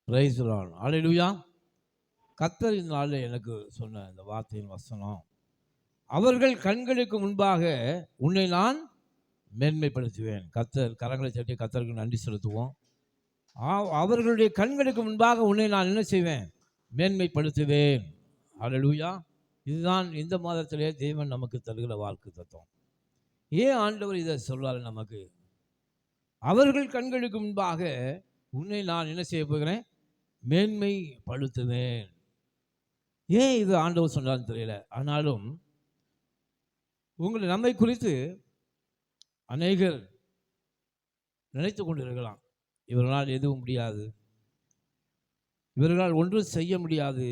Praise the Lord. ஹல்லேலூயா. கர்த்தர் இந்த நாளில் எனக்கு சொன்ன இந்த வார்த்தையின் வசனம், அவர்கள் கண்களுக்கு முன்பாக உன்னை நான் மேன்மைப்படுத்துவேன். கர்த்தர் கரங்களை தட்டி கர்த்தருக்கு நன்றி செலுத்துவோம். அவர்களுடைய கண்களுக்கு முன்பாக உன்னை நான் என்ன செய்வேன்? மேன்மைப்படுத்துவேன். ஹல்லேலூயா. இதுதான் இந்த மாதத்திலே தேவன் நமக்கு தருகிற வாக்கு தத்துவம். ஏன் ஆண்டவர் இதை சொல்றாரு நமக்கு? அவர்கள் கண்களுக்கு முன்பாக உன்னை நான் என்ன செய்ய போகிறேன்? மேன்மைப்படுத்துவேன். ஏன் இது ஆண்டவர் சொன்னான்னு தெரியல. ஆனாலும் நம்மை குறித்து அநேகர் நினைத்து கொண்டிருக்கலாம், இவர்களால் எதுவும் முடியாது, இவர்களால் ஒன்றும் செய்ய முடியாது,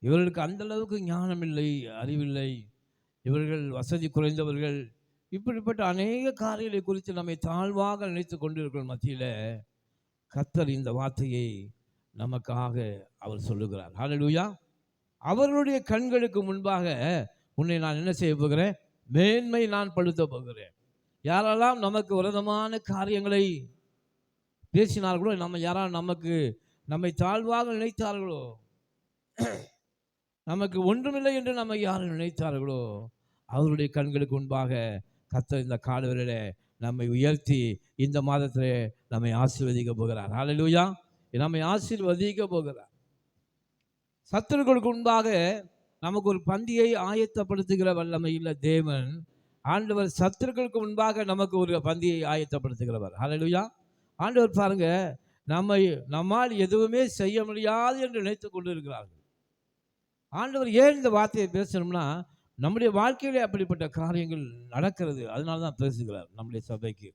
இவர்களுக்கு அந்த அளவுக்கு ஞானம் இல்லை, அறிவில்லை, இவர்கள் வசதி குறைந்தவர்கள், இப்படிப்பட்ட அநேக காரியங்களை குறித்து நம்மை தாழ்வாக நினைத்து கொண்டிருக்கிற மத்தியில் கர்த்தர் இந்த வார்த்தையை நமக்காக அவர் சொல்லுகிறார். ஹல்லேலூயா. அவர்களுடைய கண்களுக்கு முன்பாக உன்னை நான் என்ன செய்ய போகிறேன்? மேன்மை நான் படுத்த போகிறேன். யாரெல்லாம் நமக்கு விரோதமான காரியங்களை பேசினார்களோ, யாரால் நம்மை தாழ்வாக நினைத்தார்களோ, நமக்கு ஒன்றுமில்லை என்று நம்மை யாரும் நினைத்தார்களோ, அவருடைய கண்களுக்கு முன்பாக கர்த்தர் இந்த காலவரையில நம்மை உயர்த்தி இந்த மாதத்திலே நம்மை ஆசீர்வதிக்க போகிறார். ஹல்லேலூயா. நம்மை ஆசீர்வதிக்க போகிறார். சத்துருக்களுக்கு முன்பாக நமக்கு ஒரு பந்தியை ஆயத்தப்படுத்துகிற வல்லமையுள்ள தேவன் ஆண்டவர் சத்துருக்களுக்கு முன்பாக நமக்கு ஒரு பந்தியை ஆயத்தப்படுத்துகிறவர். ஹல்லேலூயா. ஆண்டவர் பாருங்க, நம்மால் எதுவுமே செய்ய முடியாது என்று நினைத்து கொண்டு இருக்கிறார்கள். ஆண்டவர் ஏன் இந்த வார்த்தையை பேசணும்னா, நம்முடைய வாழ்க்கையிலே அப்படிப்பட்ட காரியங்கள் நடக்கிறது, அதனால தான் பேசுகிறார் நம்முடைய சபைக்கு.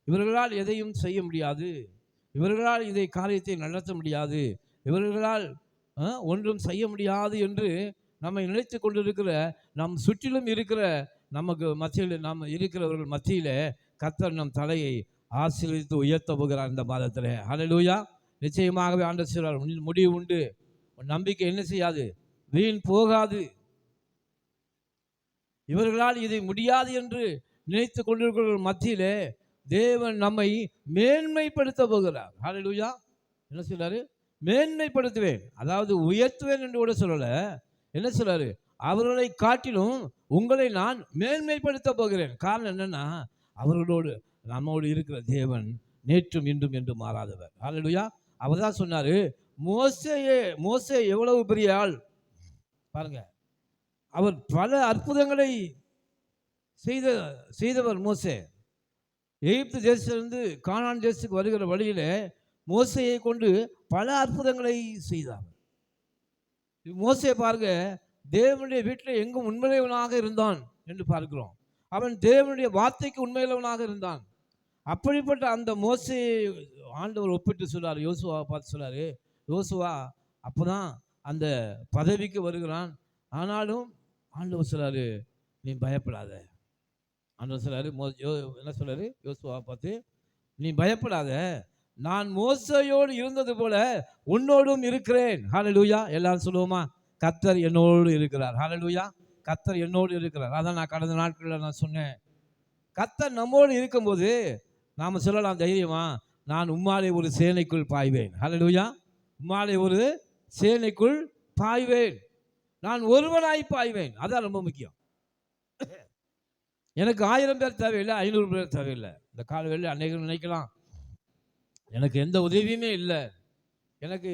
இவர்களால் எதையும் செய்ய முடியாது, இவர்களால் இதை காரியத்தை நடத்த முடியாது, இவர்களால் ஒன்றும் செய்ய முடியாது என்று நம்மை நினைத்து கொண்டிருக்கிற நம் சுற்றிலும் இருக்கிற நமக்கு மத்தியில் நாம் இருக்கிறவர்கள் மத்தியில் கர்த்தர் நம் தலையை ஆசீர்வதித்து உயர்த்த போகிறார் இந்த மாதத்தில். ஹல்லேலூயா. நிச்சயமாகவே ஆண்டவர் சொல்றார், முடிவு உண்டு, நம்பிக்கை என்ன செய்யாது, வீண் போகாது. இவர்களால் இதை முடியாது என்று நினைத்து கொண்டிருக்கிற மத்தியிலே தேவன் நம்மை மேன்மைப்படுத்த போகிறார். ஹல்லேலூயா. என்ன சொல்றாரு? மேன்மைப்படுத்துவேன், அதாவது உயர்த்துவேன் என்று கூட சொல்லல. என்ன சொல்றாரு? அவர்களை காட்டிலும் உங்களை நான் மேன்மைப்படுத்த போகிறேன். காரணம் என்னன்னா, அவர்களோடு நம்மோடு இருக்கிற தேவன் நேற்றும் இன்றும் என்று மாறாதவர். ஹல்லேலூயா. அவர் தான் சொன்னாரு, மோசே எவ்வளவு பெரிய ஆள் பாருங்க, அவர் பல அற்புதங்களை செய்தவர் மோசே. எகிப்து தேசத்திலிருந்து கானான் தேசத்துக்கு வருகிற வழியில மோசையை கொண்டு பல அற்புதங்களை செய்தார். மோசே பாருங்க, தேவனுடைய வீட்டில் எங்கும் உண்மையுள்ளவனாக இருந்தான் என்று பார்க்கிறோம். அவன் தேவனுடைய வார்த்தைக்கு உண்மையுள்ளவனாக இருந்தான். அப்படிப்பட்ட அந்த மோசையை ஆண்டவர் ஒப்பிட்டு சொல்றாரு, யோசுவா பார்த்து சொல்றாரு, யோசுவா அப்போதான் அந்த பதவிக்கு வருகிறான். ஆனாலும் ஆண்டவர் சொல்றாரு, நீ பயப்படாத. ஆண்டவர் சொல்றாரு, என்ன சொல்றாரு? யோசுவா பார்த்து, நீ பயப்படாத, நான் மோசையோடு இருந்தது போல உன்னோடும் இருக்கிறேன். ஹல்லேலூயா. எல்லாரும் சொல்லுவோமா? கர்த்தர் என்னோடு இருக்கிறார். ஹல்லேலூயா. கர்த்தர் என்னோடு இருக்கிறார். அதான் நான் கடந்த நாட்களில் நான் சொன்னேன், கர்த்தர் நம்மோடு இருக்கும்போது நாம் சொல்லலாம் தைரியமா, நான் உம்மாலே ஒரு சேனைக்குள் பாய்வேன். ஹல்லேலூயா. உம்மாலே ஒரு சேனைக்குள் பாய்வேன், நான் ஒருவனாய் பாய்வேன். அதான் ரொம்ப முக்கியம். எனக்கு 1000 பேர் தேவையில்லை, 500 பேர் தேவையில்லை. இந்த காலவேளையில் அநேகர் நினைக்கலாம், எனக்கு எந்த உதவியுமே இல்லை, எனக்கு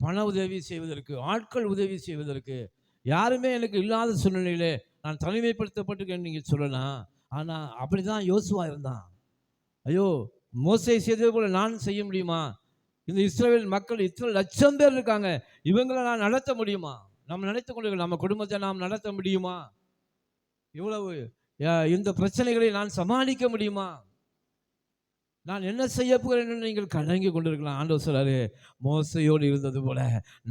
பண உதவி செய்வதற்கு, ஆட்கள் உதவி செய்வதற்கு யாருமே எனக்கு இல்லாத சூழ்நிலையிலே நான் தனிமைப்படுத்தப்பட்டிருக்கேன்னு நீங்கள் சொல்லலாம். ஆனால் அப்படி தான் யோசுவா இருந்தான். ஐயோ, மோசே செய்தது போல நான் செய்ய முடியுமா? இந்த இஸ்ரவேல் மக்கள் இத்தனை லட்சம் பேர் இருக்காங்க, இவங்களை நான் நடத்த முடியுமா? நம்ம நினைத்து கொண்டு நம்ம குடும்பத்தை நாம் நடத்த முடியுமா? இவ்வளவு இந்த பிரச்சனைகளை நான் சமாளிக்க முடியுமா? நான் என்ன செய்ய போகிறேன் என்று நீங்கள் கலங்கி கொண்டிருக்கலாம். ஆண்டவர் சொல்றாரு, மோசையோடு இருந்தது போல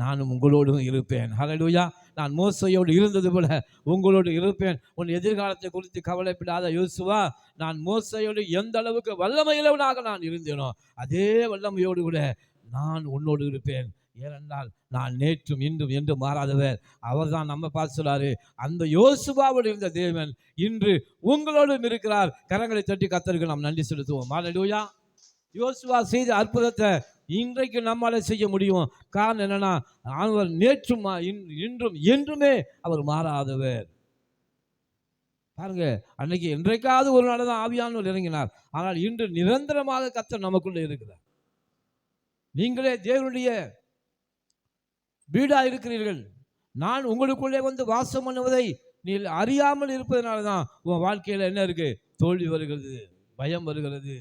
நானும் உங்களோடும் இருப்பேன். ஹல்லேலூயா. நான் மோசையோடு இருந்தது போல உங்களோடு இருப்பேன். உன் எதிர்காலத்தை குறித்து கவலைப்படாத யோசுவா, நான் மோசையோடு எந்த அளவுக்கு வல்லமையுள்ளவனாக நான் இருந்தேனோ அதே வல்லமையோடு கூட நான் உன்னோடு இருப்பேன். ஏனென்றால் நான் நேற்றும் இன்றும் என்று மாறாதவர். அவர் தான் நம்ம பார்த்து சொல்றாரு, அந்த யோசுவாவோடு இருந்த தேவன் இன்று உங்களோடும் இருக்கிறார். கரங்களை தட்டி கர்த்தருக்கு நாம் நன்றி செலுத்துவோம். ஹல்லேலூயா. யோசுவா செய்த அற்புதத்தை இன்றைக்கு நம்மால செய்ய முடியும். காரணம் என்னன்னா, அவர் நேற்றும் இன்றும் என்றுமே அவர் மாறாதவர். பாருங்க, அன்னைக்கு என்றைக்காவது ஒரு நாள் தான் ஆவியானவர் இறங்கினார். ஆனால் இன்று நிரந்தரமாக கர்த்தர் நமக்குள்ள இருக்கிறார். நீங்களே தேவனுடைய வீடா இருக்கிறீர்கள். நான் உங்களுக்குள்ளே வந்து வாசம் பண்ணுவதை நீ அறியாமல் இருப்பதனால தான் உன் வாழ்க்கையில் என்ன இருக்கு? தோல்வி வருகிறது, பயம் வருகிறது.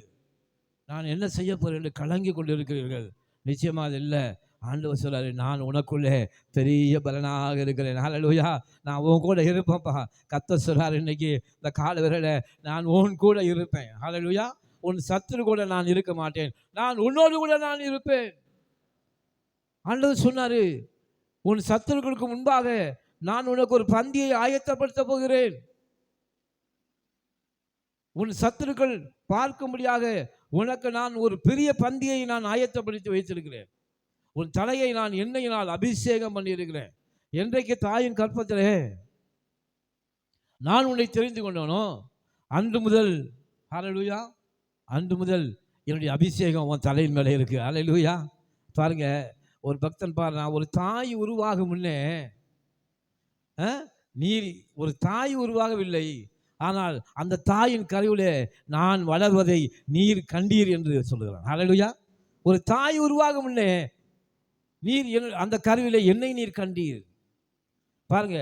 நான் என்ன செய்ய போறேன் என்று கலங்கி கொண்டு இருக்கிறீர்கள். நிச்சயமா அது இல்லை. ஆண்டவர் சொல்றாரு, நான் உனக்குள்ளே பெரிய பலனாக இருக்கிறேன். ஹல்லேலூயா. நான் உன் கூட இருப்பேன்ப்பா. கர்த்தர் சொல்றாரு இன்னைக்கு இந்த கால வேளையில, நான் உன் கூட இருப்பேன். ஹல்லேலூயா. உன் சத்துரு கூட நான் இருக்க மாட்டேன், நான் உன்னோடு கூட நான் இருப்பேன். ஆண்டவர் சொன்னாரு, உன் சத்துருக்களுக்கு முன்பாக நான் உனக்கு ஒரு பந்தியை ஆயத்தப்படுத்த போகிறேன். உன் சத்துருக்கள் பார்க்கும்படியாக உனக்கு நான் ஒரு பெரிய பந்தியை நான் ஆயத்தப்படுத்தி வைத்திருக்கிறேன். உன் தலையை நான் எண்ணெயினால் அபிஷேகம் பண்ணியிருக்கிறேன். என்றைக்கு தாயின் கற்பத்திலே நான் உன்னை தெரிந்து கொண்டவனோ அன்று முதல், ஹல்லேலூயா, அன்று முதல் என்னுடைய அபிஷேகம் உன் தலையின் மேலே இருக்கு. ஹல்லேலூயா. பாருங்க, ஒரு பக்தன் பாருங்க, ஒரு தாய் உருவாகும் முன்னே நீர் ஒரு தாய் உருவாகவில்லை, ஆனால் அந்த தாயின் கருவிலே நான் வளர்வதை நீர் கண்டீர் என்று சொல்லுகிறான். ஹல்லேலூயா. ஒரு தாய் உருவாகும் முன்னே நீர் அந்த கருவிலே என்னை நீர் கண்டீர். பாருங்க,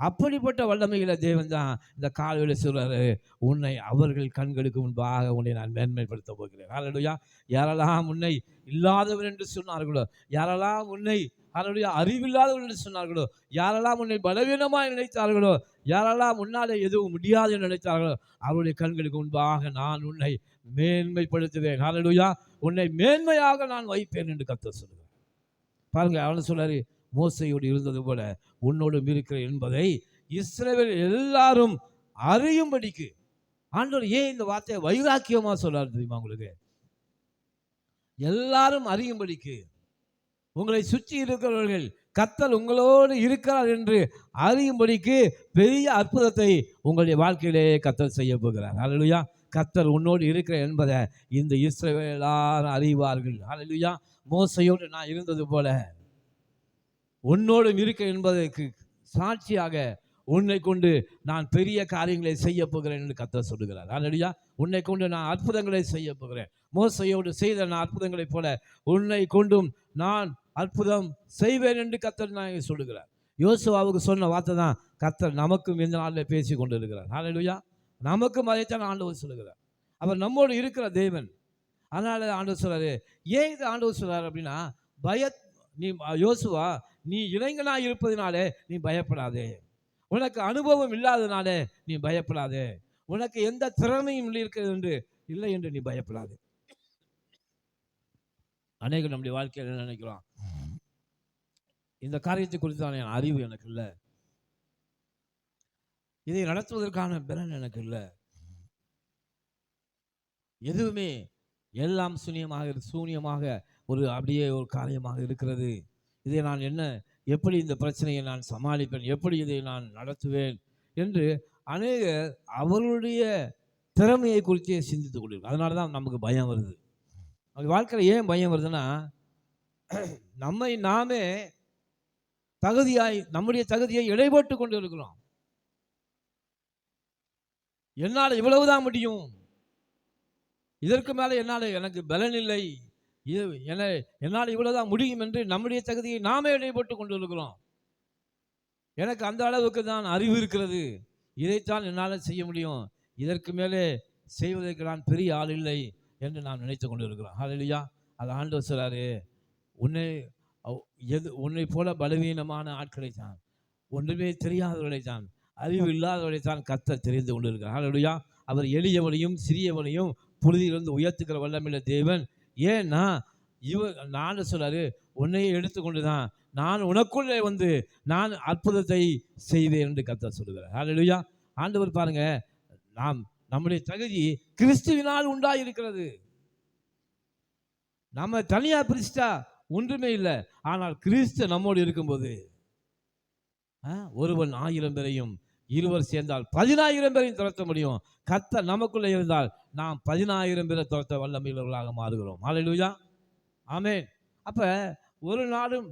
அப்படிப்பட்ட வல்லமையில தேவன் தான் இந்த காலையில சொல்றாரு, உன்னை அவர்கள் கண்களுக்கு முன்பாக உன்னை நான் மேன்மைப்படுத்த போகிறேன். ஹல்லேலூயா. யாரெல்லாம் உன்னை இல்லாதவர் என்று சொன்னார்களோ, யாரெல்லாம் உன்னை ஹல்லேலூயா அறிவில்லாதவர் என்று சொன்னார்களோ, யாரெல்லாம் உன்னை பலவீனமாய் நினைத்தார்களோ, யாரெல்லாம் உன்னாலே எதுவும் முடியாது என்று நினைத்தார்களோ, அவருடைய கண்களுக்கு முன்பாக நான் உன்னை மேன்மைப்படுத்துவேன். ஹல்லேலூயா. உன்னை மேன்மையாக நான் வைப்பேன் என்று கர்த்தர் சொல்லுகிறார். பாருங்க, அவன் சொல்றாரு, மோசையோடு இருந்தது போல உன்னோடும் இருக்கிறேன் என்பதை இஸ்ரவேல் எல்லாரும் அறியும்படிக்கு. ஆண்டவர் ஏன் இந்த வார்த்தையை வைராக்கியமா சொல்றாரு தெரியுமா உங்களுக்கு? எல்லாரும் அறியும்படிக்கு, உங்களை சுற்றி இருக்கிறவர்கள் கர்த்தர் உங்களோடு இருக்கிறார் என்று அறியும்படிக்கு பெரிய அற்புதத்தை உங்களுடைய வாழ்க்கையிலே கர்த்தர் செய்ய போகிறார். ஹல்லேலூயா. கர்த்தர் உன்னோடு இருக்கிறார் என்பதை இந்த இஸ்ரவேல் எல்லாரும் அறிவார்கள். ஹல்லேலூயா. மோசையோடு நான் இருந்தது போல உன்னோடும் இருக்க என்பதற்கு சாட்சியாக உன்னை கொண்டு நான் பெரிய காரியங்களை செய்ய போகிறேன் என்று கர்த்தர் சொல்லுகிறார். ஹல்லேலூயா. உன்னை கொண்டு நான் அற்புதங்களை செய்ய போகிறேன். மோசையோடு செய்த நான் அற்புதங்களைப் போல உன்னை கொண்டும் நான் அற்புதம் செய்வேன் என்று கர்த்தர் நான் சொல்லுகிறார். யோசுவாவுக்கு சொன்ன வார்த்தை தான் கர்த்தர் நமக்கும் இந்த நாளில் பேசி கொண்டு இருக்கிறார். ஹல்லேலூயா. நமக்கும் அதைத்தான் ஆண்டவர் சொல்லுகிறார். அவர் நம்மோடு இருக்கிற தேவன். அதனால ஆண்டவர் சொல்றாரு. ஏன் இது ஆண்டவர் சொல்றாரு அப்படின்னா, நீ யோசுவா, நீ இளைஞனாக இருப்பதனாலே நீ பயப்படாதே, உனக்கு அனுபவம் இல்லாதனாலே நீ பயப்படாதே, உனக்கு எந்த திறமையும் இருக்கிறது இல்லை என்று நீ பயப்படாதே. அநேகம் நம்முடைய வாழ்க்கையில் என்ன நினைக்கிறோம், இந்த காரியத்தை குறித்தான அறிவு எனக்கு இல்லை, இதை நடத்துவதற்கான பலன் எனக்கு இல்லை, எதுவுமே எல்லாம் சூனியமாக ஒரு அப்படியே ஒரு காரியமாக இருக்கிறது, இதை நான் எப்படி இந்த பிரச்சனையை நான் சமாளிப்பேன், எப்படி இதை நான் நடத்துவேன் என்று அநேகர் அவர்களுடைய திறமையை குறித்தே சிந்தித்துக் கொண்டிருக்கும். அதனால தான் நமக்கு பயம் வருது. வாழ்க்கையில் ஏன் பயம் வருதுன்னா, நம்மை நாமே நம்முடைய தகுதியை இடைப்பட்டு கொண்டு இருக்கிறோம். என்னால் இவ்வளவுதான் முடியும், இதற்கு மேலே எனக்கு பலன் இல்லை, என்னால் இவ்வளவுதான் முடியும் என்று நம்முடைய தகுதியை நாமே இடைப்பட்டு கொண்டு இருக்கிறோம். எனக்கு அந்த அளவுக்கு தான் அறிவு இருக்கிறது, இதைத்தான் என்னால் செய்ய முடியும், இதற்கு மேலே செய்வதற்கு நான் பெரிய ஆள் இல்லை என்று நாம் நினைத்து கொண்டு இருக்கிறோம். ஹல்லேலூயா. அது ஆண்டவர் சொல்றாரு, உன்னை போல பலவீனமான ஆட்களை தான், ஒன்றுமே தெரியாதவர்களை தான், அறிவு இல்லாதவர்களை தான் கர்த்தர் தெரிந்து கொண்டு இருக்கிறார். ஹல்லேலூயா. அவர் எளியவனையும் சிறியவனையும் புழுதியிலிருந்து உயர்த்துக்கிற வல்லமையுள்ள தேவன். ஏன்னா நான் சொல்றாரு, உன்னையே எடுத்துக்கொண்டு தான் நான் உனக்குள்ளே வந்து நான் அற்புதத்தை செய்வேன் என்று கர்த்தர் சொல்லுகிறார். ஹல்லேலூயா. ஆண்டவர் பாருங்க, நம்முடைய தகுதி கிறிஸ்துவினால் உண்டாயிருக்கிறது. நம்ம தனியா பிரிச்சிட்டா ஒன்றுமே இல்லை. ஆனால் கிறிஸ்து நம்மோடு இருக்கும்போது ஒருவன் 1000 பேரையும், இருவர் சேர்ந்தால் 10000 பேரையும் துரத்த முடியும். கர்த்தர் நமக்குள்ளே இருந்தால் நாம் 10000 பேரை துரத்த வல்லமையுள்ளவர்களாக மாறுகிறோம். ஹல்லேலூயா. ஆமென். அப்ப ஒரு நாளும்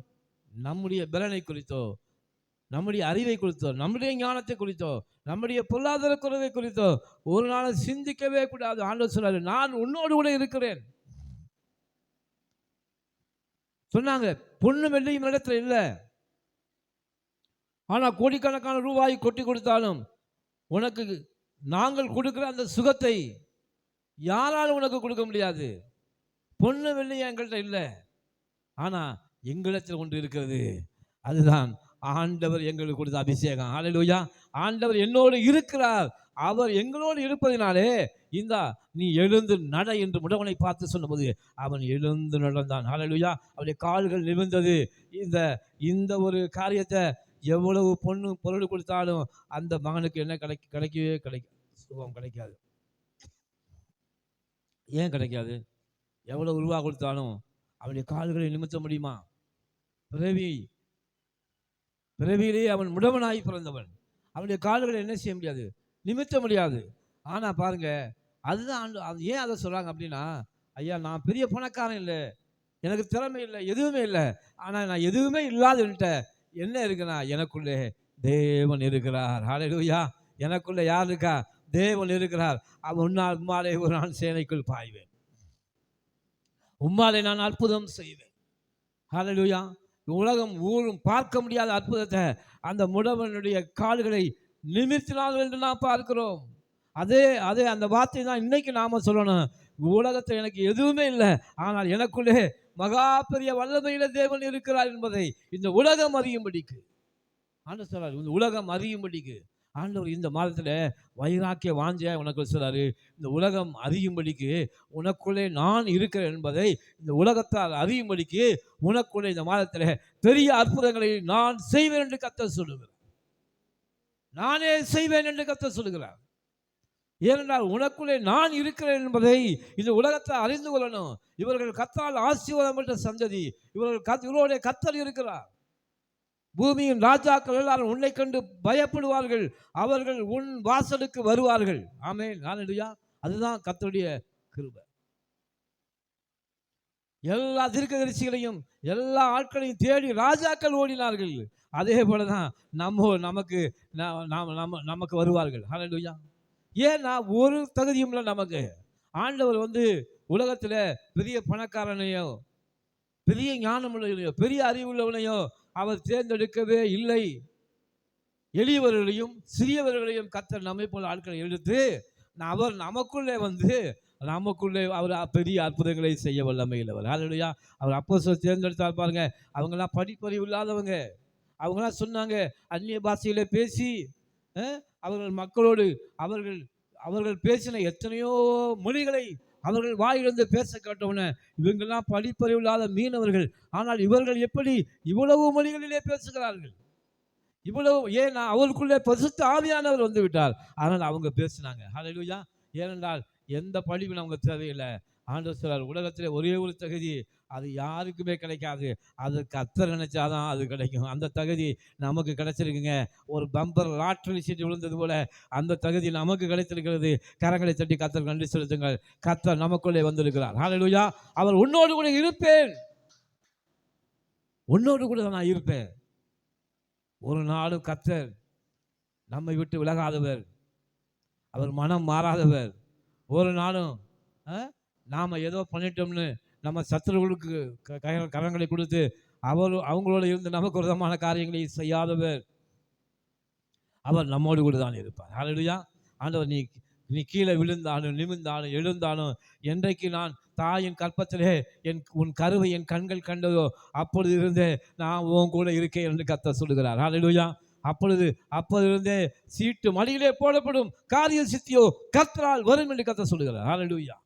நம்முடைய பலனை குறித்தோ, நம்முடைய அறிவை குறித்தோ, நம்முடைய ஞானத்தை குறித்தோ, நம்முடைய பொருளாதார குறைவை குறித்தோ ஒரு நாளும் சிந்திக்கவே கூடாது. ஆண்டவர் சொல்றாரு, நான் உன்னோடு கூட இருக்கிறேன் சொன்னாங்க. பொண்ணு வெள்ளியும் இடத்துல இல்லை. ஆனா கோடிக்கணக்கான ரூபாய் கொட்டி கொடுத்தாலும் உனக்கு நாங்கள் கொடுக்கிற அந்த சுகத்தை யாராலும் உனக்கு கொடுக்க முடியாது. பொண்ணு வெள்ளி எங்கள்கிட்ட இல்லை, ஆனா எங்களிடத்தில் ஒன்று இருக்கிறது. அதுதான் ஆண்டவர் எங்களுக்கு கொடுத்த அபிஷேகம். ஹல்லேலூயா. ஆண்டவர் என்னோடு இருக்கிறார். அவர் எங்களோடு இருப்பதினாலே இந்த நீ எழுந்து நட என்று முடவனை பார்த்து சொன்னபோது அவன் எழுந்து நடந்தான். ஹல்லேலூயா. அவருடைய கால்கள் நிமிர்ந்தது. இந்த இந்த ஒரு காரியத்தை எவ்வளவு பொண்ணு பொருள் கொடுத்தாலும் அந்த மகனுக்கு என்ன கிடைக்கவே சுகம் கிடைக்காது. ஏன் கிடைக்காது? எவ்வளவு ரூபா கொடுத்தாலும் அவனுடைய கால்களை நிமித்த முடியுமா? பிறவியிலேயே அவன் முடவனாய் பிறந்தவன். அவனுடைய கால்களை என்ன செய்ய முடியாது? நிமித்த முடியாது. ஆனா பாருங்க, அதுதான் ஏன் அதை சொல்றாங்க அப்படின்னா, ஐயா நான் பெரிய பணக்காரன் இல்லை, எனக்கு திறமை இல்லை, எதுவுமே இல்லை. ஆனா நான் எதுவுமே இல்லாதவன்ட்ட என்ன இருக்குன்னா எனக்குள்ளே தேவன் இருக்கிறார். ஹல்லேலூயா. எனக்குள்ள யார் இருக்கா? தேவன் இருக்கிறார். அவன் உம்மாலே ஒரு நாள் சேனைக்குள் பாய்வேன், உம்மாலே நான் அற்புதம் செய்வேன். ஹல்லேலூயா. உலகம் ஊரும் பார்க்க முடியாத அற்புதத்தை அந்த முடவனுடைய கால்களை நிமிர்த்தினார்கள் என்று நாம் பார்க்கிறோம். அதே அதே அந்த வார்த்தை தான் இன்னைக்கு நாம சொல்லணும். உலகத்தில் எனக்கு எதுவுமே இல்லை, ஆனால் எனக்குள்ளே மகா பெரிய வல்லமையில தேவன் இருக்கிறார் என்பதை இந்த உலகம் அறியும்படிக்கு ஆண்டவர் சொல்றாரு. இந்த உலகம் அறியும்படிக்கு ஆண்டவர் இந்த மாதத்துல வைராக்கிய வாஞ்ச உனக்கு சொல்றாரு. இந்த உலகம் அறியும்படிக்கு உனக்குள்ளே நான் இருக்கிறேன் என்பதை இந்த உலகத்தால் அறியும்படிக்கு உனக்குள்ளே இந்த மாதத்துல பெரிய அற்புதங்களை நான் செய்வேன் என்று கர்த்தர் சொல்லுகிறார். நானே செய்வேன் என்று கர்த்தர் சொல்லுகிறார். ஏனென்றால் உனக்குள்ளே நான் இருக்கிறேன் என்பதை இந்த உலகத்தை அறிந்து கொள்ளணும். இவர்கள் கர்த்தரால் ஆசீர்வாதம் பெற்ற சந்ததி, இவர்களுடைய கர்த்தர் இருக்கிறார். பூமியின் ராஜாக்கள் எல்லாரும் உன்னை கண்டு பயப்படுவார்கள், அவர்கள் உன் வாசலுக்கு வருவார்கள். ஆமென். ஹல்லேலூயா. அதுதான் கர்த்தருடைய கிருபை. எல்லா தீர்க்கதரிசிகளையும் எல்லா ஆட்களையும் தேடி ராஜாக்கள் ஓடினார்கள். அதே போலதான் நமக்கு வருவார்கள். ஹல்லேலூயா. ஏன்னா ஒரு தகுதியும் இல்லை நமக்கு. ஆண்டவர் உலகத்துல பெரிய பணக்காரனையோ, பெரிய ஞானமுள்ளவனையோ, பெரிய அறிவுள்ளவனையோ அவர் தேர்ந்தெடுக்கவே இல்லை. எளியவர்களையும் சிறியவர்களையும் கர்த்தர் நம்மை போல ஆட்களை எடுத்து அவர் நமக்குள்ளே அவர் பெரிய அற்புதங்களை செய்ய வல்லமையிலவர். ஹல்லேலூயா. அவர் அப்போஸ்தலர் தேர்ந்தெடுத்தார் பாருங்க. அவங்கெல்லாம் படிப்பறிவு இல்லாதவங்க. அவங்களாம் சொன்னாங்க அந்நிய பாஷையில பேசி அவர்கள் மக்களோடு அவர்கள் பேசின எத்தனையோ மொழிகளை அவர்கள் வாயிலிருந்து பேச கேட்டவுடனே இவங்கெல்லாம் படிப்பறிவு இல்லாத மீனவர்கள், ஆனால் இவர்கள் எப்படி இவ்வளவு மொழிகளிலே பேசுகிறார்கள்? இவ்வளவு ஏன்னா அவருக்குள்ளே பரிசுத்த ஆவியானவர் வந்து விட்டார். அதனால் அவங்க பேசினாங்க. ஹல்லேலூயா. ஏனென்றால் எந்த படிப்பும் நமக்கு தேவையில்லை. ஆண்டவர் சொல்றார், உலகத்திலே ஒரே ஒரு தகுதி, அது யாருக்குமே கிடைக்காது, அது கர்த்தர் நினைச்சாதான் அது கிடைக்கும். அந்த தகுதி நமக்கு கிடைச்சிருக்குங்க. ஒரு பம்பர் லாட்டரி சீட்டு விழுந்தது போல அந்த தகுதி நமக்கு கிடைத்திருக்கிறது. கரங்களை தட்டி கர்த்தர் நன்றி செலுத்துங்கள். கர்த்தர் நமக்குள்ளே வந்திருக்கிறார். ஹல்லேலூயா. அவர் உன்னோடு கூட இருப்பேன், உன்னோடு கூட நான் இருப்பேன். ஒரு நாளும் கர்த்தர் நம்மை விட்டு விலகாதவர், அவர் மனம் மாறாதவர். ஒரு நாளும் நாம ஏதோ பண்ணிட்டோம்னு நம்ம சத்துருவுக்கு கரங்களை கொடுத்து அவங்களோட இருந்து நமக்கு விதமான காரியங்களை செய்யாதவர். அவர் நம்மோடு கூட தான் இருப்பார். ஹல்லேலூயா. ஆண்டவர் நீ கீழே விழுந்தாலும் நிமிர்ந்தாலும் எழுந்தாலும், என்றைக்கு நான் தாயின் கற்பத்திலே உன் கருவை என் கண்கள் கண்டதோ அப்பொழுது இருந்தே நான் உன் கூட இருக்கேன் என்று கர்த்தர் சொல்லுகிறார். ஹல்லேலூயா. அப்பொழுது சீட்டு மடியிலே போடப்படும், காரிய சித்தியோ கர்த்தரால் வரும் என்று கர்த்தர் சொல்லுகிறார். ஹல்லேலூயா.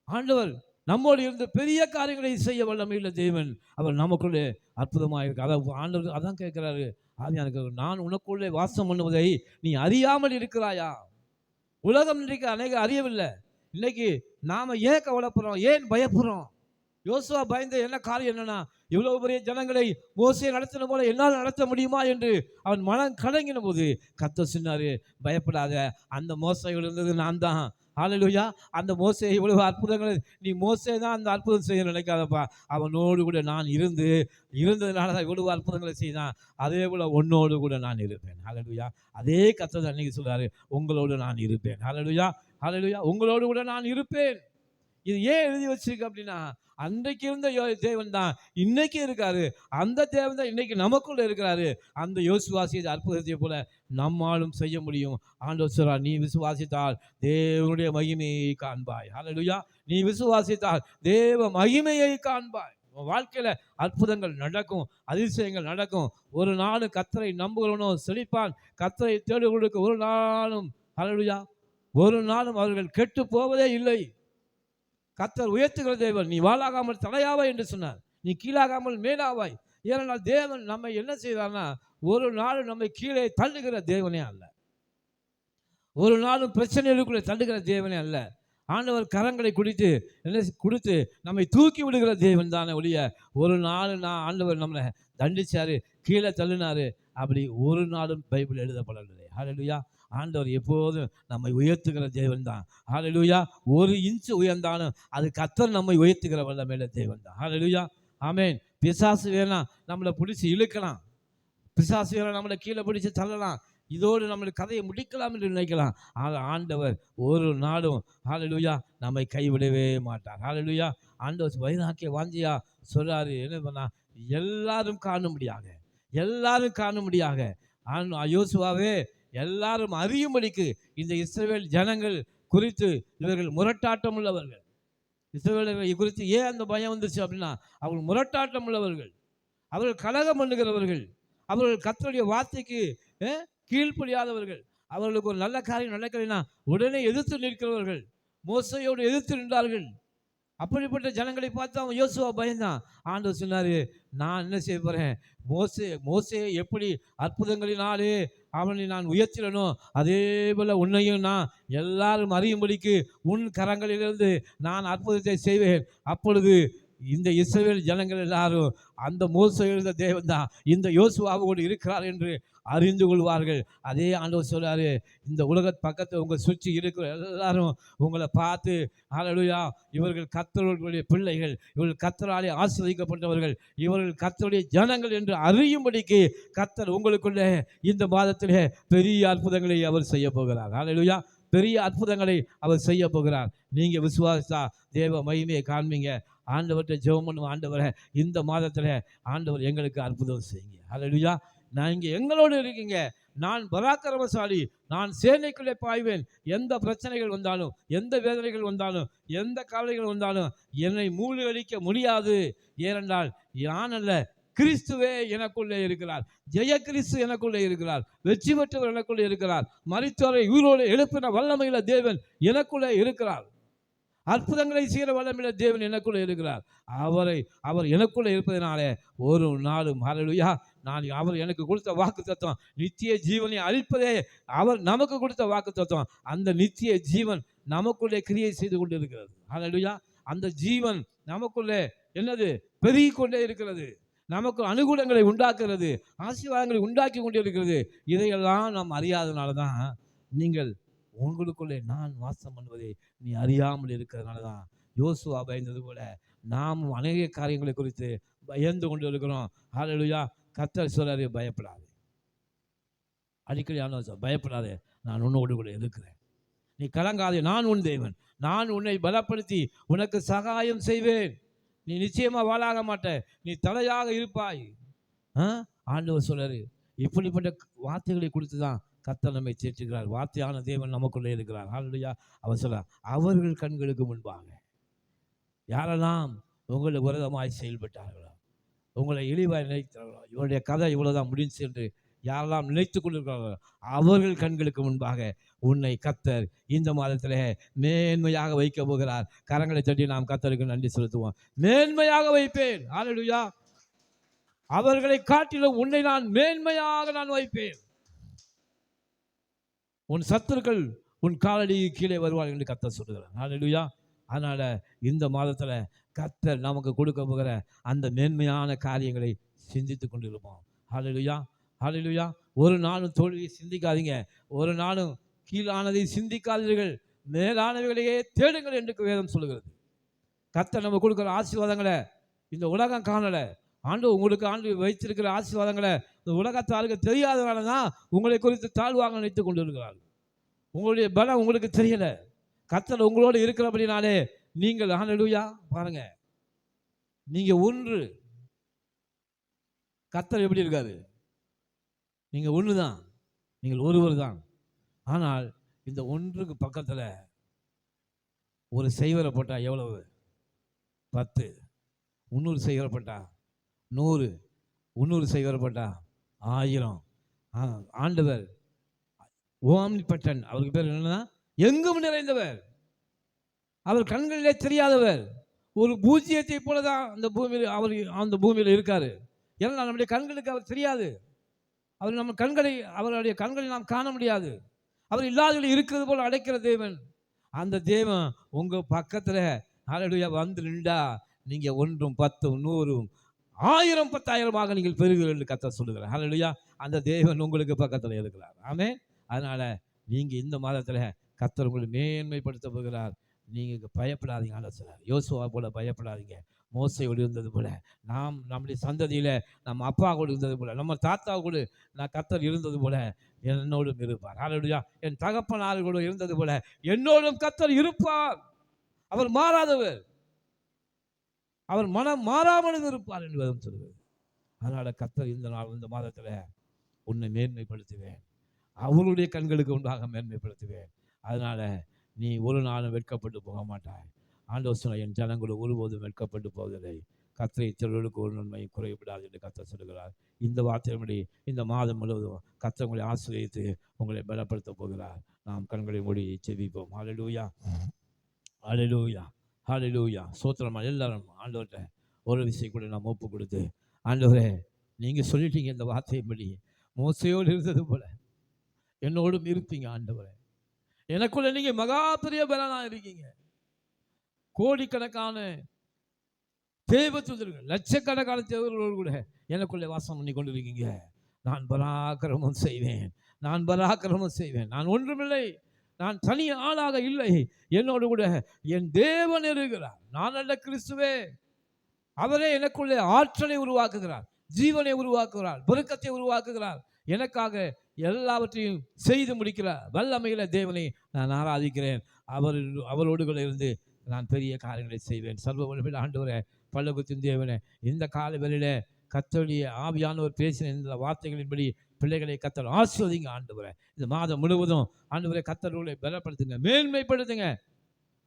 ஆண்டவர் நம்மோடு இருந்து பெரிய காரியங்களை செய்ய வல்லமையுள்ள தேவன். அவர் நமக்குள்ளே அற்புதமாக இருக்கு. அதான் ஆண்டவர் அதான் கேட்கிறாரு, ஆவியானவர், நான் உனக்குள்ளே வாசம் பண்ணுவதை நீ அறியாமல் இருக்கிறாயா? உலகம் இன்றைக்கு அநேக அறியவில்லை. இன்னைக்கு நாம ஏன் கவலைப்படுறோம், ஏன் பயப்படுறோம்? யோசுவா பயந்த என்ன காரியம் என்னன்னா, இவ்வளவு பெரிய ஜனங்களை மோசே நடத்தின போல என்னால் நடத்த முடியுமா என்று அவன் மனம் கலங்கின போது கர்த்தர் சொன்னாரு, பயப்படாத, அந்த மோசையில் இருந்தது நான் தான். ஹல்லேலூயா. அந்த மோசே இவ்வளவு அற்புதங்கள், நீ மோசே தான் அந்த அற்புதம் செய்ய நினைக்காதப்பா. அவனோடு கூட நான் இருந்ததுனால தான் இவ்வளவு அற்புதங்களை செய்தான். அதே போல உன்னோடு கூட நான் இருப்பேன். ஹல்லேலூயா. அதே கர்த்தர் தான் அன்னைக்கு சொல்றாரு, உங்களோடு நான் இருப்பேன். ஹல்லேலூயா. ஹல்லேலூயா. உங்களோடு கூட நான் இருப்பேன். இது ஏன் எழுதி வச்சிருக்கு அப்படின்னா, அன்றைக்கு இருந்த தேவன் தான் இன்னைக்கு இருக்காரு. அந்த தேவன் தான் இன்னைக்கு நமக்குள்ள இருக்கிறாரு. அந்த யோசுவா செய்த அற்புதத்தை போல நம்மாலும் செய்ய முடியும். ஆண்டவர் சொல்றார், நீ விசுவாசித்தால் தேவனுடைய மகிமையை காண்பாய். ஹல்லேலூயா. நீ விசுவாசித்தால் தேவ மகிமையை காண்பாய். உன் வாழ்க்கையில அற்புதங்கள் நடக்கும், அதிசயங்கள் நடக்கும். ஒரு நாளும் கர்த்தரை நம்புகிறவனோ செழிப்பான். கர்த்தரை தேடுகிறவர்களுக்கு ஒரு நாளும், ஹல்லேலூயா, ஒரு நாளும் அவர்கள் கெட்டு போவதே இல்லை. கர்த்தர் உயர்த்துகிற தேவன். நீ வாளாகாமல் தலையாவாய் என்று சொன்னார். நீ கீழாகாமல் மேலாவாய். ஏனென்றால் தேவன் நம்மை என்ன செய்தார்னா, ஒரு நாளும் நம்மை கீழே தள்ளுகிற தேவனே அல்ல. ஒரு நாளும் பிரச்சனைகளுக்குள்ளே தள்ளுகிற தேவனே அல்ல. ஆண்டவர் கரங்களை கொடுத்து நம்மை தூக்கி விடுகிற தேவன் தானே ஒழிய, ஒரு நாள் ஆண்டவர் நம்மளை தண்டிச்சாரு, கீழே தள்ளினாரு, அப்படி ஒரு நாளும் பைபிள் எழுதப்படவில்லை. ஹல்லேலூயா. ஆண்டவர் எப்போதும் நம்மை உயர்த்துகிற தேவன் தான். ஹல்லேலூயா. ஒரு இன்ச்சு உயர்ந்தாலும் அது கர்த்தர் நம்மை உயர்த்துகிற வல்லமையுள்ள தேவன் தான். ஹல்லேலூயா. ஆமென். பிசாசு வேணா நம்மளை பிடிச்சி இழுக்கலாம், பிசாசு வேணா நம்மளை கீழே பிடிச்சி தள்ளலாம், இதோடு நம்மளை கதையை முடிக்கலாம் என்று நினைக்கலாம். ஆனால் ஆண்டவர் ஒரு நாளும், ஹல்லேலூயா, நம்மை கைவிடவே மாட்டார். ஹல்லேலூயா. ஆண்டவர் வைராக்கிய வாஞ்சியா சொல்றாரு, என்ன பண்ணா, எல்லாரும் காணும்படியாக யோசுவாவே எல்லாரும் அறியும்படிக்கு இந்த இஸ்ரவேல் ஜனங்கள் குறித்து இவர்கள் முரட்டாட்டம் உள்ளவர்கள். இஸ்ரவேலர்களை குறித்து ஏன் அந்த பயம் வந்துச்சு அப்படின்னா, அவர்கள் முரட்டாட்டம் உள்ளவர்கள், அவர்கள் கலகம் பண்ணுகிறவர்கள், அவர்கள் கர்த்தருடைய வார்த்தைக்கு கீழ்ப்படியாதவர்கள், அவர்களுக்கு ஒரு நல்ல காரியம் நடக்கலைன்னா உடனே எதிர்த்து நிற்கிறவர்கள், மோசையோடு எதிர்த்து நின்றார்கள். அப்படிப்பட்ட ஜனங்களை பார்த்து அவன் யோசுவா பயந்தான். ஆண்டவர் சொன்னாரு, நான் என்ன செய்ய போறேன், மோசே எப்படி அற்புதங்களினாலே அவனை நான் உயர்த்தினோ, அதே போல உன்னையும் நான் எல்லாரும் அறியும்படிக்கு உன் கரங்களிலிருந்து நான் அற்புதத்தை செய்வேன். அப்பொழுது இந்த இஸ்ரவேல் ஜனங்கள் எல்லாரும் அந்த மோசே எழுந்த தேவன் தான் இந்த யோசுவாவோடு இருக்கிறார் என்று அறிந்து கொள்வார்கள். அதே ஆண்டவர் சொல்றாரு, இந்த உலக பக்கத்தில் உங்கள் சுற்றி இருக்கிற எல்லாரும் உங்களை பார்த்து, ஹல்லேலூயா, இவர்கள் கர்த்தருடைய பிள்ளைகள், இவர்கள் கர்த்தராலே ஆசீர்வதிக்கப்பட்டவர்கள், இவர்கள் கர்த்தருடைய ஜனங்கள் என்று அறியும்படிக்கு கர்த்தர் உங்களுக்குள்ளே இந்த மாதத்திலே பெரிய அற்புதங்களை அவர் செய்ய போகிறார். ஹல்லேலூயா. பெரிய அற்புதங்களை அவர் செய்ய போகிறார். நீங்க விசுவாசித்தா தேவ மகிமையை காண்பீங்க. ஆண்டவர்கிட்ட ஜெபம் பண்ணுவோம், ஆண்டவரை இந்த மாதத்தில் ஆண்டவர் எங்களுக்கு அற்புதம் செய்யுங்க. ஹல்லேலூயா. நான் இங்கே எங்களோடு இருக்கீங்க, நான் பராக்கிரமசாலி, நான் சேனைக்குள்ளே பாய்வேன். எந்த பிரச்சனைகள் வந்தாலும், எந்த வேதனைகள் வந்தாலும், எந்த கவலைகள் வந்தாலும் என்னை மூழ்கடிக்க முடியாது. ஏனென்றால் நான் அல்ல, கிறிஸ்துவே எனக்குள்ளே இருக்கிறார். ஜெய கிறிஸ்து எனக்குள்ளே இருக்கிறார். வெற்றி பெற்றவர் எனக்குள்ளே இருக்கிறார். மரித்தோரை உயிரோடு எழுப்பின வல்லமையுள்ள தேவன் எனக்குள்ளே இருக்கிறார். அற்புதங்களை செய்கிற வல்லமையுள்ள தேவன் எனக்குள்ளே இருக்கிறார். அவர் எனக்குள்ளே இருப்பதனாலே ஒரு நாளும், ஹல்லேலூயா, அவர் எனக்கு கொடுத்த வாக்குத்தத்தம், நித்திய ஜீவனை அளிப்பதே அவர் நமக்கு கொடுத்த வாக்குத்தத்தம். அந்த நித்திய ஜீவன் நமக்குள்ளே கிரியை செய்து கொண்டு இருக்கிறது. ஹல்லேலூயா. அந்த ஜீவன் நமக்குள்ளே என்னது, பெருகிக் கொண்டே இருக்கிறது, நமக்கு அனுகூலங்களை உண்டாக்குறது, ஆசீர்வாதங்களை உண்டாக்கி கொண்டே இருக்கிறது. இதையெல்லாம் நாம் அறியாதனால தான் நீங்கள் உங்களுக்குள்ளே நான் வாசம் பண்ணுவதை நீ அறியாமல் இருக்கிறதுனால தான் யோசுவா பயந்தது போல நாமும் அநேக காரியங்களை குறித்து பயந்து கொண்டு இருக்கிறோம். ஹல்லேலூயா. கர்த்தர் சொல்றாரு, பயப்படாதே. அடிக்கடி பயப்படாதே, நான் உன்னோடு கூட இருக்கிறேன். நீ கலங்காதே, நான் உன் தேவன், நான் உன்னை பலப்படுத்தி உனக்கு சகாயம் செய்வேன். நீ நிச்சயமா வாழாக மாட்ட, நீ தலையாக இருப்பாய். ஆண்டவர் சொல்றாரு. இப்படிப்பட்ட வார்த்தைகளை கொடுத்து தான் கர்த்தர் நம்மை சேர்த்துக்கிறார். வார்த்தையான தேவன் நமக்குள்ளே இருக்கிறார். ஹல்லேலூயா. அவர் சொல்றார், அவர்கள் கண்களுக்கு முன்பாக யாரெல்லாம் உங்களை விரதமாய் செயல்பட்டார்களோ, உங்களை இழிவாய் நினைத்தார்களோ, இவருடைய கதை இவ்வளவுதான் முடிஞ்சு என்று யாரெல்லாம் நினைத்து கொண்டிருக்கிறார்களோ, அவர்கள் கண்களுக்கு முன்பாக உன்னை கர்த்தர் இந்த மாதத்திலே மேன்மையாக வைக்க போகிறார். கரங்களை தட்டி நாம் கர்த்தருக்கு நன்றி செலுத்துவோம். மேன்மையாக வைப்பேன். ஹல்லேலூயா. அவர்களை காட்டிலும் உன்னை நான் மேன்மையாக நான் வைப்பேன். உன் சத்துருக்கள் உன் காலடி கீழே வருவார்கள் என்று கர்த்தர் சொல்லுகிறார். ஹல்லேலூயா. அதனால இந்த மாதத்துல கர்த்தர் நமக்கு கொடுக்க போகிற அந்த மேன்மையான காரியங்களை சிந்தித்து கொண்டிருப்போம். ஹல்லேலூயா. ஹல்லேலூயா. ஒரு நாளும் தோல்வியை சிந்திக்காதீங்க, ஒரு நாளும் கீழானதை சிந்திக்காதீர்கள். மேலானவைகளையே தேடுங்கள் என்று வேதம் சொல்லுகிறது. கர்த்தர் நம்ம கொடுக்குற ஆசீர்வாதங்களை இந்த உலகம் காணலை. உங்களுக்கு வைத்திருக்கிற ஆசீர்வாதங்களை இந்த உலகத்தாருக்கு தெரியாதனால தான் உங்களை குறித்து தாழ்வாக நினைத்துக் கொண்டு இருக்கிறார்கள். உங்களுடைய பலம் உங்களுக்கு தெரியல. கர்த்தர் உங்களோடு இருக்கிறபடினாலே நீங்கள் ஹல்லேலூயா பாருங்க, நீங்க ஒன்று. கர்த்தர் எப்படி இருக்காரு? நீங்க ஒன்று தான், நீங்கள் ஒருவர் தான். ஆனால் இந்த ஒன்றுக்கு பக்கத்தில் ஒரு செய்வரை போட்டா எவ்வளவு? 10. 300 செய்வரை போட்டா 100. 300 செய்வரை போட்டா 1000. ஆண்டவர் ஓம்னிபட்டன், அவருக்கு பேர் என்னன்னா எங்கும் நிறைந்தவர். அவர் கண்களிலே தெரியாதவர். ஒரு பூஜ்ஜியத்தை போலதான் அந்த பூமியில் அவர் அந்த பூமியில் இருக்காரு. ஏன்னா நம்முடைய கண்களுக்கு அவர் தெரியாது. அவர் நம்ம கண்களை, அவருடைய கண்களை நாம் காண முடியாது. அவர் இல்லாதவர்கள் இருக்கிறது போல அடைக்கிற தேவன். அந்த தேவன் உங்க பக்கத்துல ஹல்லேலூயா வந்து நின்றா நீங்க 1, 10, 100, 1000, 10,000 நீங்கள் பெறுவீர்கள் என்று கர்த்தர் சொல்லுகிறார். ஹல்லேலூயா. அந்த தேவன் உங்களுக்கு பக்கத்துல இருக்கிறார். ஆமென். அதனால நீங்க இந்த மாதத்துல கர்த்தர் உங்களை மேன்மைப்படுத்த போகிறார். நீங்க பயப்படாதீங்க. ஆலோசனை யோசுவா போல பயப்படாதீங்க. மோசையோடு இருந்தது போல, நம்முடைய சந்ததியில நம்ம அப்பா கூட இருந்தது போல, நம்ம தாத்தா கூட நான் கர்த்தர் இருந்தது போல என்னோடும் இருப்பார். ஹல்லேலூயா. என் தகப்பனார் கூட இருந்தது போல என்னோடும் கர்த்தர் இருப்பார். அவர் மாறாதவர். அவர் மனம் மாறாமல் இருப்பார் என்று சொல்லுவது. அதனால கர்த்தர் இந்த நாள் இந்த மாதத்துல உன்னை மேன்மைப்படுத்துவேன். அவருடைய கண்களுக்கு உண்டாக மேன்மைப்படுத்துவேன். அதனால நீ ஒரு நாளும் வெட்கப்பட்டு போக மாட்டாய். ஆண்டவர் சொன்ன என் ஜனங்களும் ஒருபோதும் வெட்கப்பட்டு போவதில்லை. கர்த்தரை சிலருக்கு ஒரு நன்மை குறைவிடாது என்று கர்த்தர் சொல்லுகிறார். இந்த வார்த்தையின்படி இந்த மாதம் முழுவதும் கர்த்தர் உங்களை ஆசீர்வதித்து உங்களை பலப்படுத்த போகிறார். நாம் கண்களை மூடி செபிப்போம். ஹல்லேலூயா, ஹல்லேலூயா, ஹல்லேலூயா. சோத்திரமா எல்லாரும் ஆண்டவர்கிட்ட ஒரு விஷயம் கூட நாம் ஒப்பு கொடுத்து, ஆண்டவரே நீங்க சொல்லிட்டீங்க இந்த வார்த்தையின்படி மோசையோடு இருந்தது போல என்னோடும் இருப்பீங்க. ஆண்டவரே எனக்குள்ள நீங்க மகா பெரிய பலனா இருக்கீங்க. கோடிக்கணக்கான தேவதூதர்கள், லட்சக்கணக்கான தேவர்களோடு கூட எனக்குள்ளே வாசம் பண்ணி கொண்டு இருக்கீங்க. நான் பராக்கிரமம் செய்வேன், நான் பராக்கிரமம் செய்வேன். நான் ஒன்றுமில்லை, நான் தனி ஆளாக இல்லை, என்னோடு கூட என் தேவன் இருக்கிறார். நான் அல்ல, கிறிஸ்துவே. அவரே எனக்குள்ளே ஆற்றலை உருவாக்குகிறார், ஜீவனை உருவாக்குகிறார், பெருக்கத்தை உருவாக்குகிறார். எனக்காக எல்லாவற்றையும் செய்து முடிக்கிறார். வல்லமையில தேவனை நான் ஆராதிக்கிறேன். அவரோடு கூட இருந்து நான் பெரிய காரியங்களை செய்வேன். சர்வ வல்லமையுள்ள ஆண்டவரே, பரலோகத்தின் தேவனே, இந்த கால வேளையில கர்த்தருடைய ஆவியானவர் பேசின இந்த வார்த்தைகளின்படி பிள்ளைகளை கர்த்தர் ஆசீர்வதிங்க. ஆண்டவரே இந்த மாதம் முழுவதும் ஆண்டவரே கர்த்தர்களை பலப்படுத்துங்க, மேன்மைப்படுத்துங்க.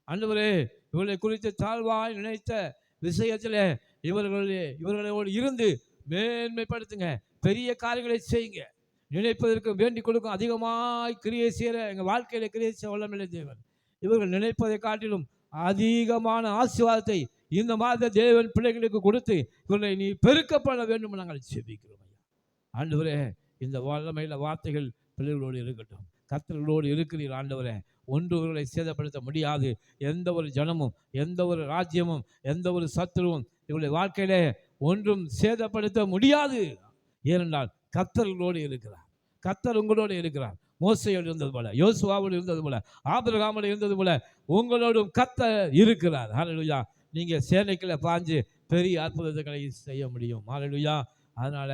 ஆண்டவரே இவர்களை குறித்து தாழ்வாய் நினைத்த விஷயத்தில் இவர்களோடு இருந்து மேன்மைப்படுத்துங்க. பெரிய காரியங்களை செய்யுங்க. நினைப்பதற்கு வேண்டிக் கொடுக்கும் அதிகமாய் கிரியை செய்கிற எங்கள் வாழ்க்கையில கிரியை செய்ய வல்லமையுள்ள தேவன். இவர்கள் நினைப்பதை காட்டிலும் அதிகமான ஆசீர்வாதத்தை இந்த மாத தேவன் பிள்ளைகளுக்கு கொடுத்து இவர்களை நீ பெருக்கப்பட வேண்டும் நாங்கள் செபிக்கிறோம். ஆண்டவரே இந்த வல்லமையில வார்த்தைகள் பிள்ளைகளோடு இருக்கட்டும். கர்த்தர்களோடு இருக்கிறீர் ஆண்டவரே. ஒன்றுவர்களை சேதப்படுத்த முடியாது. எந்த ஒரு ஜனமும், எந்த ஒரு ராஜ்யமும், எந்த ஒரு சத்துருவும் இவருடைய வாழ்க்கையிலே ஒன்றும் சேதப்படுத்த முடியாது. ஏனென்றால் கர்த்தர்களோடு இருக்கிறார். கர்த்தர் உங்களோடு இருக்கிறார். மோசையோடு இருந்தது போல, யோசுவாவோடு இருந்தது போல, ஆபிரகாமோடு இருந்தது போல உங்களோடும் கர்த்தர் இருக்கிறார். ஹல்லேலூயா. நீங்க சேனைக்குள்ள பாஞ்சு பெரிய அற்புதங்களை செய்ய முடியும். ஹல்லேலூயா. அதனால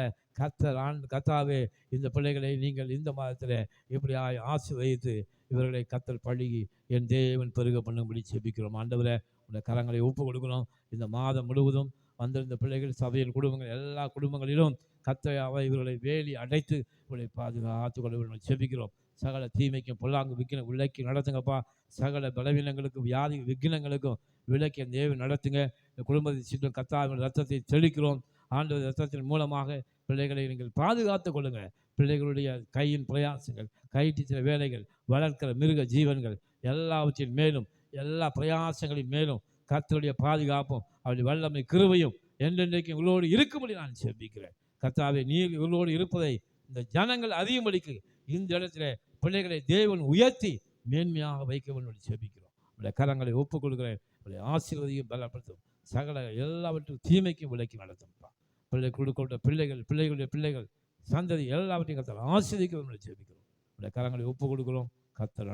கர்த்தாவே இந்த பிள்ளைகளை நீங்கள் இந்த மாதத்தில் இப்படி ஆசீர்வதித்து இவர்களை கர்த்தர் பழகி என் தேவன் பெருக பண்ணும்படி செபிக்கிறோம். ஆண்டவரே உடைய கரங்களை ஒப்பு கொடுக்கணும். இந்த மாதம் முழுவதும் வந்திருந்த பிள்ளைகள், சபையின் குடும்பங்கள், எல்லா குடும்பங்களிலும் கர்த்தர் இவர்களை வேலி அடைத்து இவர்களை பாதுகாத்து கொள்ள செபிக்கிறோம். சகல தீமைக்கும் பொல்லாங்கு விலக்கி நடத்துங்கப்பா. சகல பலவீனங்களுக்கும் வியாதி விக்கினங்களுக்கும் விலக்கி அந்த தேவன் நடத்துங்க. இந்த குடும்பத்தை சுற்றும் கர்த்தாவின் ரத்தத்தை தெளிக்கிறோம். ஆண்டவர் ரத்தத்தின் மூலமாக பிள்ளைகளை நீங்கள் பாதுகாத்து கொள்ளுங்க. பிள்ளைகளுடைய கையின் பிரயாசங்கள், கைட்டு வேலைகள், வளர்க்கிற மிருக ஜீவன்கள் எல்லாவற்றின் மேலும், எல்லா பிரயாசங்களின் மேலும் கர்த்தருடைய பாதுகாப்பும் அவருடைய வல்லமை கிருபையும் என்றென்றைக்கு உங்களோடு இருக்கும்படி நான் செபிக்கிறேன். கர்த்தாவே நீர் இவர்களோடு இருப்பதை இந்த ஜனங்கள் அறியும்படிக்கு இந்த இடத்துல பிள்ளைகளை தேவன் உயர்த்தி மேன்மையாக வைக்க வேண்டும் செபிக்கிறோம். உடைய கரங்களை ஒப்புக் கொடுக்கிறேன். உடைய ஆசீர்வதியும் பலப்படுத்தும். சகல எல்லாவற்றும் தீமைக்கும் விலக்கி நடத்தும்ப்பா. பிள்ளை கொடுக்கின்ற பிள்ளைகளுடைய பிள்ளைகள் சந்ததி எல்லாவற்றையும் கர்த்தர் ஆசீர்வதிக்க வேண்டும் செபிக்கிறோம். உடைய கரங்களை ஒப்புக் கொடுக்கிறோம். கர்த்தர்